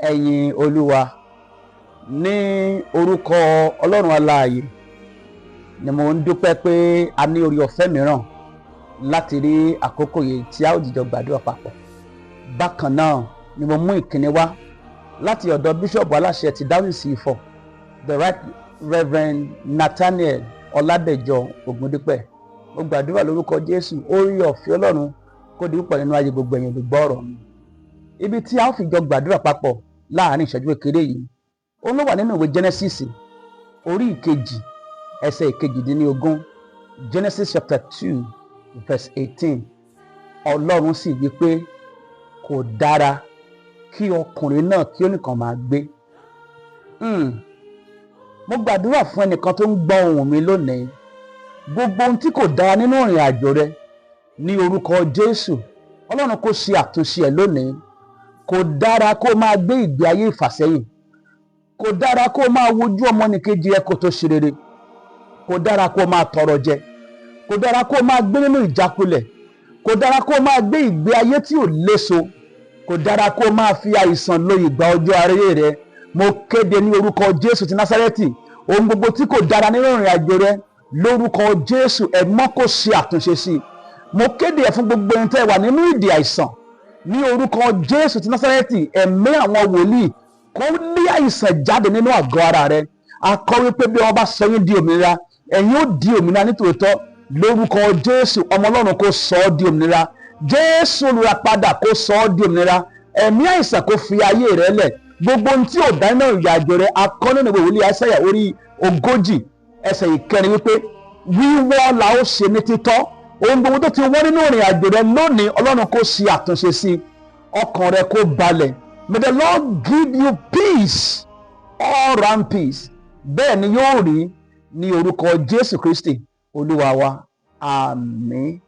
ẹ̀yin Olúwa ní orúkọ Ọlọ́run alààyè ni mo ń dúpẹ́ pé a ní orí ọ̀fẹ́ mìíràn láti rí àkókò yìí tí a ó jìjọ gbàdúrà papọ̀. Bákan náà ni mo mú ìkíni wá láti ọ̀dọ̀ bíṣọ̀bù aláṣẹ ti Dáwìsì Ifọ̀, the Right Reverend Nathaniel Ọládẹ̀jọ Ògúndípẹ̀. Mo gbàdúrà lórúkọ Jésù, orí ọ̀fẹ́ Ọlọ́run kó di púpọ̀ nínú ayé gbogbo ẹ̀yin olùgbọ́ ọ̀rọ̀ mi. Ibi tí a ó fi jọ gbàdúrà papọ̀ láàrin ìṣẹ́jú kékeré yìí ó ló wà nínú ìwé Genesis orí ìkejì ẹsẹ̀ ìkejìdínlógún, Genesis chapter 2 verse 18. Ọlọ́run sì wí pé kò dára kí ọkùnrin náà kí ó nìkan máa gbé. Mo gbàdúrà fún ẹnìkan tó ń gbọ́ ohùn mi lónìí. Gbogbo ohun tí kò dára nínú ìrìn àjò rẹ ní orúkọ Jésù, Ọlọ́run kó ṣe àtúnṣe ẹ̀ lónìí. Kò dára kó máa gbé ìgbé ayé ìfàsẹ́yìn. Kò dára kó máa wojú ọmọnìkejì ẹ kó tó ṣe rere. Kò dára kó máa tọrọ jẹ. Kò dára kó máa gbé nínú ìjákulẹ̀. Kò dára kó máa gbé ìgbé ayé tí ò léso. Kò dára kó máa fi àìsàn lo ìgbà ọjọ́ ayé rẹ. Mo kéde ní orúkọ Jésù ti Násárẹ́tì, ohun gbogbo tí kò dára nínú ìrìn àjò rẹ lórúkọ Jésù ẹ̀mọ́ kó ṣe àtúnṣe sí i. Mo kéde ẹ̀ fún gbogbo ẹni tẹ́ wà nínú ìdè àìsàn ní orúkọ Jésù ti Násárẹ́tì. Ẹ̀mí àwọn wòlíì kó lé àìsàn jáde nínú àgọ́ ara rẹ. A kọ wípé bí wọ́n bá sọ yín di òmìnira, ẹ̀yin ó di òmìnira nítòótọ́ lórúkọ Jésù. Ọmọ Ọlọ́run kó sọ ọ́ di òmìnira. Jésù olùràpadà kó sọ ọ́ di òmìnira. Ẹ̀mí àìsàn kó fi ayé rẹ lẹ̀. Gbogbo ohun tí ò dá nínú ìrìn àjò rẹ, a kọ nínú ìwé wòlíì Àìsáyà orí 40 ẹsẹ̀ ìkẹrin wípé wíwọ́ la ó ṣe ní títọ́. Ohun gbogbo tó ti wọ́n nínú ìrìn àjò rẹ lónìí, Ọlọ́run kó ṣe àtúnṣe sí i. Ọkàn rẹ kó balẹ̀. May the Lord give you peace, all round peace. Bẹ́ẹ̀ ni yóò rí ní orúkọ Jésù Kristi Olúwa wa. Àmín.